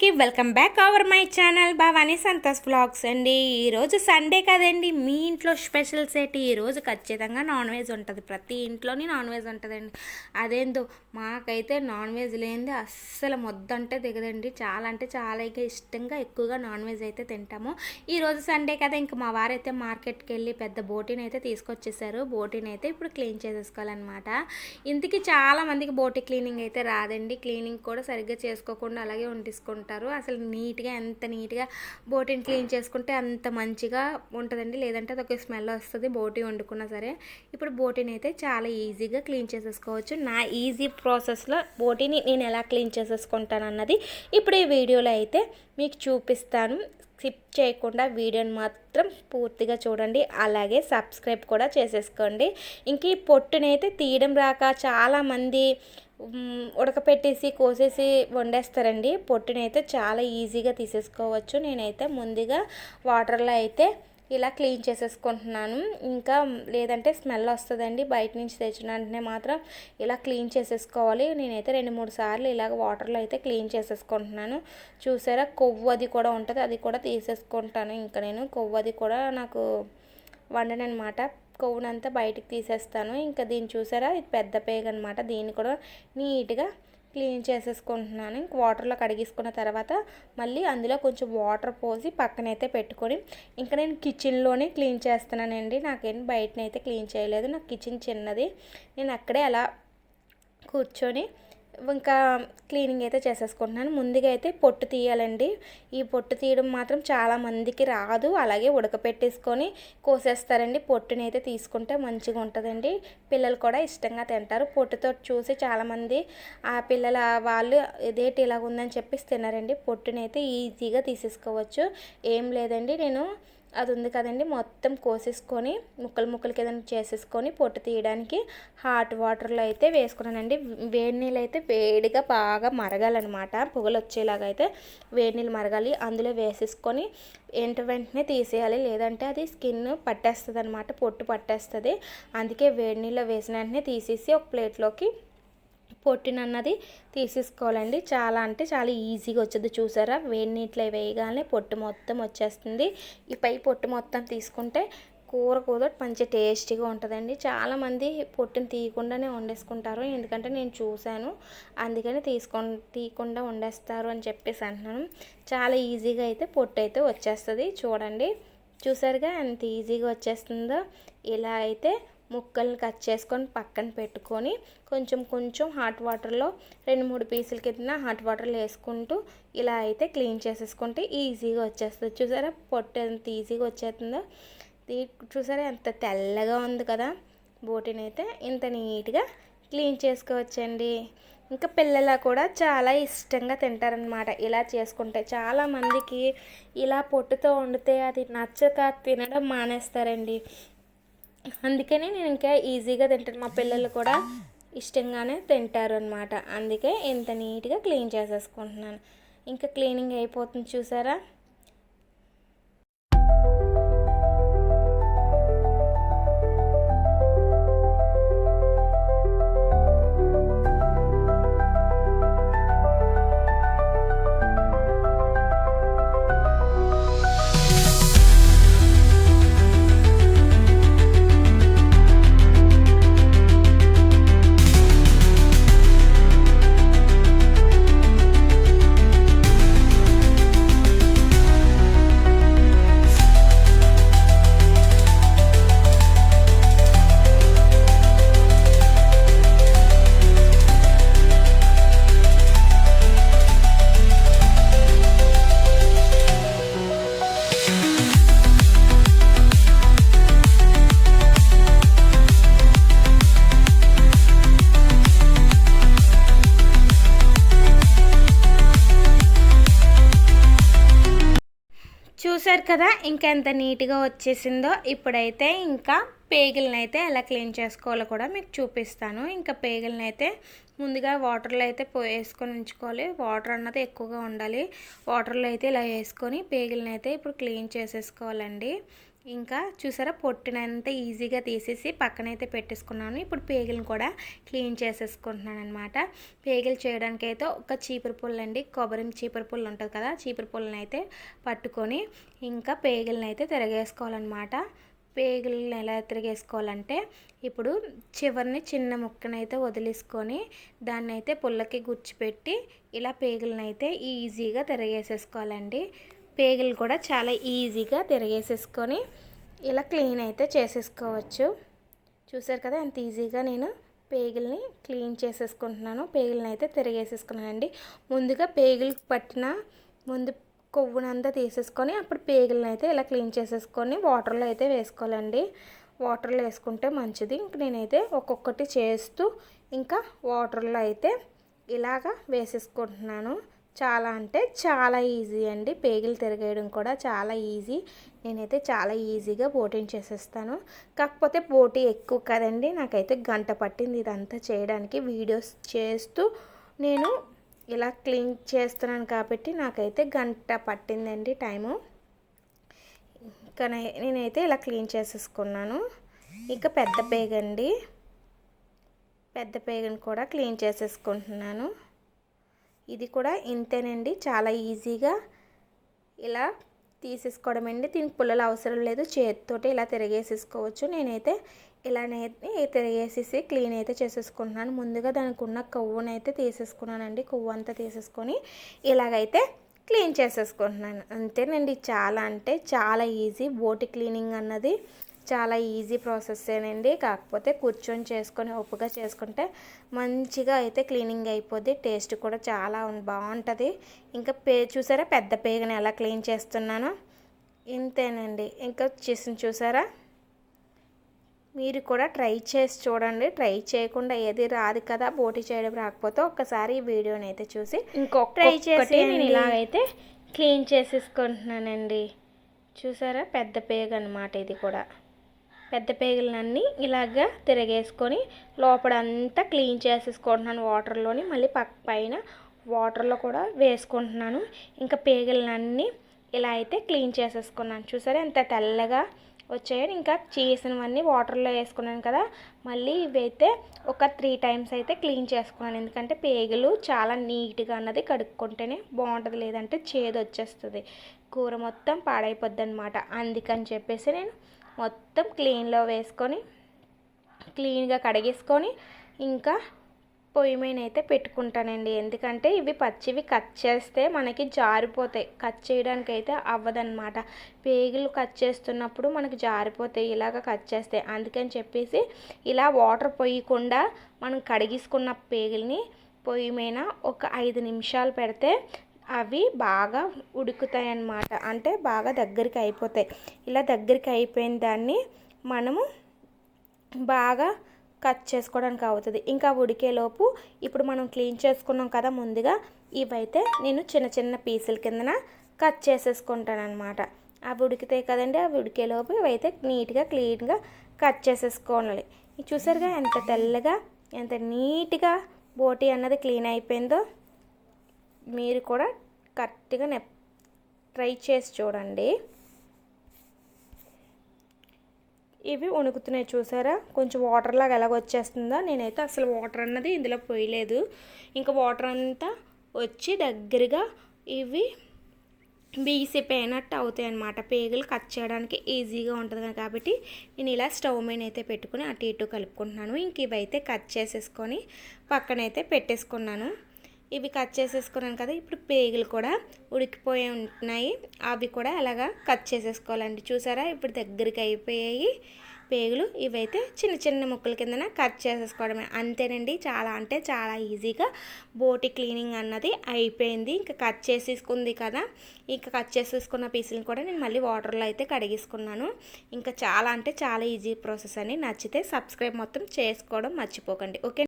అందరికీ welcome back our my channel Bhavani Santosh vlogs అండి. ఈరోజు సండే కదండి, మీ ఇంట్లో స్పెషల్స్ ఏంటి? ఈరోజు ఖచ్చితంగా నాన్ వెజ్ ఉంటుంది. ప్రతి ఇంట్లోని నాన్ వెజ్ ఉంటుందండి. అదేందో మాకైతే నాన్ వెజ్ లేనిది అస్సలు మొద్దంటే దిగదండి. చాలా అంటే చాలా ఇష్టంగా ఎక్కువగా నాన్ వెజ్ అయితే తింటాము. ఈరోజు సండే కదా, ఇంకా మా వారైతే మార్కెట్కి వెళ్ళి పెద్ద బోటీని అయితే తీసుకొచ్చేసారు. బోటీని అయితే ఇప్పుడు క్లీన్ చేసేసుకోవాలన్నమాట. ఇంటికి చాలామందికి బోటీ క్లీనింగ్ అయితే రాదండి. క్లీనింగ్ కూడా సరిగ్గా చేసుకోకుండా అలాగే వండేసుకుంటారు. అసలు నీట్గా ఎంత నీట్గా బోటీని క్లీన్ చేసుకుంటే అంత మంచిగా ఉంటుందండి. లేదంటే అదొక స్మెల్ వస్తుంది బోటీ వండుకున్నా సరే. ఇప్పుడు బోటీని అయితే చాలా ఈజీగా క్లీన్ చేసేసుకోవచ్చు. నా ఈజీ ప్రాసెస్లో బోటీని నేను ఎలా క్లీన్ చేసేసుకుంటాను అన్నది ఇప్పుడు ఈ వీడియోలో అయితే మీకు చూపిస్తాను. స్కిప్ చేయకుండా వీడియోని మాత్రం పూర్తిగా చూడండి. అలాగే సబ్స్క్రైబ్ కూడా చేసేసుకోండి. ఇంక ఈ పొట్టునైతే తీయడం రాక చాలామంది ఉడకపెట్టేసి కోసేసి వండేస్తారండి. పొట్టునైతే చాలా ఈజీగా తీసేసుకోవచ్చు. నేనైతే ముందుగా వాటర్లో అయితే ఇలా క్లీన్ చేసేసుకుంటున్నాను. ఇంకా లేదంటే స్మెల్ వస్తుందండి. బయట నుంచి తెచ్చిన వెంటనే మాత్రం ఇలా క్లీన్ చేసేసుకోవాలి. నేనైతే 2-3 సార్లు ఇలాగ వాటర్లో అయితే క్లీన్ చేసేసుకుంటున్నాను. చూసారా, కొవ్వు అది కూడా ఉంటుంది, అది కూడా తీసేసుకుంటాను. ఇంకా నేను కొవ్వు అది కూడా నాకు వండనమాట. కొవ్వునంతా బయటికి తీసేస్తాను. ఇంకా దీన్ని చూసారా, ఇది పెద్ద పేగ అనమాట. దీన్ని కూడా నీట్గా క్లీన్ చేసేసుకుంటున్నాను. ఇంక వాటర్లో కడిగేసుకున్న తర్వాత మళ్ళీ అందులో కొంచెం వాటర్ పోసి పక్కనైతే పెట్టుకొని ఇంకా నేను కిచెన్లోనే క్లీన్ చేస్తున్నానండి. నాకేం బయటనైతే క్లీన్ చేయలేదు. నాకు కిచెన్ చిన్నది, నేను అక్కడే అలా కూర్చొని ఇంకా క్లీనింగ్ అయితే చేసేసుకుంటున్నాను. ముందుగా అయితే పొట్టు తీయాలండి. ఈ పొట్టు తీయడం మాత్రం చాలామందికి రాదు. అలాగే ఉడకపెట్టేసుకొని కోసేస్తారండి. పొట్టుని అయితే తీసుకుంటే మంచిగా ఉంటుందండి. పిల్లలు కూడా ఇష్టంగా తింటారు. పొట్టుతో చూసి చాలామంది ఆ పిల్లల వాళ్ళు ఇదేంటి ఇలాగ ఉందని చెప్పేసి తిన్నారండి. పొట్టుని అయితే ఈజీగా తీసేసుకోవచ్చు. ఏం లేదండి, నేను అది ఉంది కదండి, మొత్తం కోసేసుకొని ముక్కలు కింద చేసేసుకొని పొట్టు తీయడానికి హాట్ వాటర్లో అయితే వేసుకున్నానండి. వేడి నీళ్ళు అయితే వేడిగా బాగా మరగాలన్నమాట. పొగలు వచ్చేలాగా అయితే వేడి నీళ్ళు మరగాలి. అందులో వేసేసుకొని వెంటనే తీసేయాలి. లేదంటే అది స్కిన్ పట్టేస్తుంది అనమాట, పొట్టు పట్టేస్తుంది. అందుకే వేడి నీళ్ళు వేసిన వెంటనే తీసేసి ఒక ప్లేట్లోకి పొట్టునన్నది తీసేసుకోవాలండి. చాలా అంటే చాలా ఈజీగా వచ్చేది. చూసారా, వేడి నీటిలో వేయగానే పొట్టు మొత్తం వచ్చేస్తుంది. ఈ పై పొట్టు మొత్తం తీసుకుంటే కూర కూడా మంచి టేస్టీగా ఉంటుందండి. చాలామంది పొట్టుని తీయకుండానే వండేసుకుంటారు. ఎందుకంటే నేను చూశాను, అందుకని తీయకుండా వండేస్తారు అని చెప్పేసి అంటున్నాను. చాలా ఈజీగా అయితే పొట్టు అయితే వచ్చేస్తుంది. చూడండి, చూసారుగా ఎంత ఈజీగా వచ్చేస్తుందో. ఇలా అయితే ముక్కల్ని కట్ చేసుకొని పక్కన పెట్టుకొని కొంచెం హాట్ వాటర్లో 2-3 పీసుల కింద హాట్ వాటర్లో వేసుకుంటూ ఇలా అయితే క్లీన్ చేసేసుకుంటే ఈజీగా వచ్చేస్తుంది. చూసారా, పొట్టు ఎంత ఈజీగా వచ్చేస్తుందో. చూసారా, ఎంత తెల్లగా ఉంది కదా. బోటీని అయితే ఇంత నీట్గా క్లీన్ చేసుకోవచ్చండి. ఇంకా పిల్లలు కూడా చాలా ఇష్టంగా తింటారనమాట ఇలా చేసుకుంటే. చాలామందికి ఇలా పొట్టుతో వండితే అది నచ్చక తినడం మానేస్తారండి. అందుకని నేను ఇంకా ఈజీగా తింటాను. మా పిల్లలు కూడా ఇష్టంగానే తింటారు అనమాట. అందుకే ఇంత నీట్గా క్లీన్ చేసేసుకుంటున్నాను. ఇంకా క్లీనింగ్ అయిపోతుంది. చూసారా, చూసారు కదా ఇంకెంత నీట్గా వచ్చేసిందో. ఇప్పుడైతే ఇంకా పేగులను అయితే ఎలా క్లీన్ చేసుకోవాలో కూడా మీకు చూపిస్తాను. ఇంకా పేగులను అయితే ముందుగా వాటర్లో అయితే వేసుకొని ఉంచుకోవాలి. వాటర్ అన్నది ఎక్కువగా ఉండాలి. వాటర్లో అయితే ఇలా వేసుకొని పేగులను అయితే ఇప్పుడు క్లీన్ చేసేసుకోవాలండి. ఇంకా చూసారా పొట్టునంత ఈజీగా తీసేసి పక్కనైతే పెట్టేసుకున్నాను. ఇప్పుడు పేగులను కూడా క్లీన్ చేసేసుకుంటున్నాను అనమాట. పేగులు చేయడానికి అయితే ఒక చీపురు పుల్ల అండి, కొబ్బరి చీపురు పుల్ల ఉంటుంది కదా, చీపురు పుల్లని అయితే పట్టుకొని ఇంకా పేగులను అయితే తిరగేసుకోవాలన్నమాట. పేగులను ఎలా తిరిగేసుకోవాలంటే ఇప్పుడు చివరిని చిన్న ముక్కనైతే వదిలేసుకొని దాన్ని అయితే పుల్లకి గుచ్చిపెట్టి ఇలా పేగులను అయితే ఈజీగా తిరగేసేసుకోవాలండి. పేగులు కూడా చాలా ఈజీగా తిరగేసేసుకొని ఇలా క్లీన్ అయితే చేసేసుకోవచ్చు. చూసారు కదా ఎంత ఈజీగా నేను పేగుల్ని క్లీన్ చేసేసుకుంటున్నాను. పేగులను అయితే తిరగేసేసుకున్నానండి. ముందుగా పేగులు పట్టిన ముందు కొవ్వునంతా తీసేసుకొని అప్పుడు పేగులను అయితే ఇలా క్లీన్ చేసేసుకొని వాటర్లో అయితే వేసుకోవాలండి. వాటర్లో వేసుకుంటే మంచిది. ఇంక నేనైతే ఒక్కొక్కటి చేస్తూ ఇంకా వాటర్లో అయితే ఇలాగా వేసేసుకుంటున్నాను. చాలా అంటే చాలా ఈజీ అండి. పేగులు తిరగేయడం కూడా చాలా ఈజీ. నేనైతే చాలా ఈజీగా బోటింగ్ చేసేస్తాను. కాకపోతే బోటి ఎక్కువ కదండి, నాకైతే గంట పట్టింది ఇదంతా చేయడానికి. వీడియోస్ చేస్తూ నేను ఇలా క్లీన్ చేస్తున్నాను కాబట్టి నాకైతే గంట పట్టిందండి టైము. ఇంకా నేనైతే ఇలా క్లీన్ చేసేసుకున్నాను. ఇక పెద్ద పేగండి, పెద్ద పేగను కూడా క్లీన్ చేసేసుకుంటున్నాను. ఇది కూడా ఇంతేనండి, చాలా ఈజీగా ఇలా తీసేసుకోవడం అండి. దీనికి పుల్లలు అవసరం లేదు, చేతితోటి ఇలా తిరగేసేసుకోవచ్చు. నేనైతే ఇలానే తిరగేసేసి క్లీన్ అయితే చేసేసుకుంటున్నాను. ముందుగా దానికి ఉన్న కొవ్వునైతే తీసేసుకున్నానండి. కొవ్వు అంతా తీసేసుకొని ఇలాగైతే క్లీన్ చేసేసుకుంటున్నాను. అంతేనండి, చాలా అంటే చాలా ఈజీ. బోటి క్లీనింగ్ అన్నది చాలా ఈజీ ప్రాసెస్సేనండి. కాకపోతే కూర్చొని చేసుకొని ఓపికగా చేసుకుంటే మంచిగా అయితే క్లీనింగ్ అయిపోద్ది. టేస్ట్ కూడా చాలా బాగుంటుంది. ఇంకా చూసారా పెద్ద పేగని ఎలా క్లీన్ చేస్తున్నానో, ఇంతేనండి. ఇంకా చూసారా, మీరు కూడా ట్రై చేసి చూడండి. ట్రై చేయకుండా ఏది రాదు కదా, బోటి చేయడం రాకపోతే ఒక్కసారి ఈ వీడియోని అయితే చూసి ఇంకొక ట్రై చేసి నేను ఇలాగైతే క్లీన్ చేసేసుకుంటున్నానండి. చూసారా పెద్ద పేగ అనమాట. ఇది కూడా పెద్ద పేగులన్నీ ఇలాగా తిరగేసుకొని లోపలంతా క్లీన్ చేసేసుకుంటున్నాను వాటర్లోని. మళ్ళీ పైన వాటర్లో కూడా వేసుకుంటున్నాను. ఇంకా పేగులన్నీ ఇలా అయితే క్లీన్ చేసేసుకున్నాను. చూసారా ఎంత తెల్లగా వచ్చాయో. ఇంకా చేసినవన్నీ వాటర్లో వేసుకున్నాను కదా, మళ్ళీ ఇవైతే ఒక 3 టైమ్స్ అయితే క్లీన్ చేసుకున్నాను. ఎందుకంటే పేగులు చాలా నీట్గా అన్నది కడుక్కుంటేనే బాగుంటుంది, లేదంటే చేదు వచ్చేస్తుంది, కూర మొత్తం పాడైపోద్ది అనమాట. అందుకని చెప్పేసి నేను మొత్తం క్లీన్లో వేసుకొని క్లీన్గా కడిగేసుకొని ఇంకా పొయ్యి మీద అయితే పెట్టుకుంటానండి. ఎందుకంటే ఇవి పచ్చివి కట్ చేస్తే మనకి జారిపోతాయి, కట్ చేయడానికి అయితే అవ్వదన్నమాట. పేగులు కట్ చేస్తున్నప్పుడు మనకి జారిపోతాయి ఇలాగ కట్ చేస్తే. అందుకని చెప్పేసి ఇలా వాటర్ పోయకుండా మనం కడిగేసుకున్న పేగుల్ని పొయ్యి మీద ఒక 5 నిమిషాలు పెడితే అవి బాగా ఉడుకుతాయి అన్నమాట. అంటే బాగా దగ్గరికి అయిపోతాయి. ఇలా దగ్గరికి అయిపోయిన దాన్ని మనము బాగా కట్ చేసుకోవడానికి అవుతుంది. ఇంకా ఉడికేలోపు ఇప్పుడు మనం క్లీన్ చేసుకున్నాం కదా ముందుగా, ఇవైతే నేను చిన్న చిన్న పీసుల కిందన కట్ చేసేసుకుంటాను అనమాట. అవి ఉడికితాయి కదండి, అవి ఉడికేలోపు ఇవైతే నీట్గా క్లీన్గా కట్ చేసేసుకోవాలి. చూసారుగా ఎంత తెల్లగా ఎంత నీట్గా బోటి అన్నది క్లీన్ అయిపోయిందో. మీరు కూడా కరెక్ట్గా ట్రై చేసి చూడండి. ఇవి ఉణుకుతున్నాయి చూసారా, కొంచెం వాటర్ లాగా ఎలాగ వచ్చేస్తుందో. నేనైతే అసలు వాటర్ అన్నది ఇందులో పోయలేదు. ఇంకా వాటర్ అంతా వచ్చి దగ్గరగా ఇవి బీసిపోయినట్టు అవుతాయి అన్నమాట. పేగులు కట్ చేయడానికి ఈజీగా ఉంటుంది కాబట్టి నేను ఇలా స్టవ్ మీద అయితే పెట్టుకుని అటు ఇటు కలుపుకుంటున్నాను. ఇంక ఇవైతే కట్ చేసేసుకొని పక్కనైతే పెట్టేసుకున్నాను. ఇవి కట్ చేసేసుకున్నాను కదా, ఇప్పుడు పేగులు కూడా ఉడికిపోయి ఉంటున్నాయి. అవి కూడా అలాగా కట్ చేసేసుకోవాలండి. చూసారా ఇప్పుడు దగ్గరికి అయిపోయాయి పేగులు. ఇవైతే చిన్న చిన్న ముక్కల కిందన కట్ చేసేసుకోవడమే. అంతేనండి, చాలా అంటే చాలా ఈజీగా బోటి క్లీనింగ్ అన్నది అయిపోయింది. ఇంకా కట్ చేసేసుకుంది కదా, ఇంకా కట్ చేసేసుకున్న పీసులను కూడా నేను మళ్ళీ వాటర్లో అయితే కడిగేసుకున్నాను. ఇంకా చాలా అంటే చాలా ఈజీ ప్రాసెస్ అని. నచ్చితే సబ్స్క్రైబ్ మొత్తం చేసుకోవడం మర్చిపోకండి. ఓకే.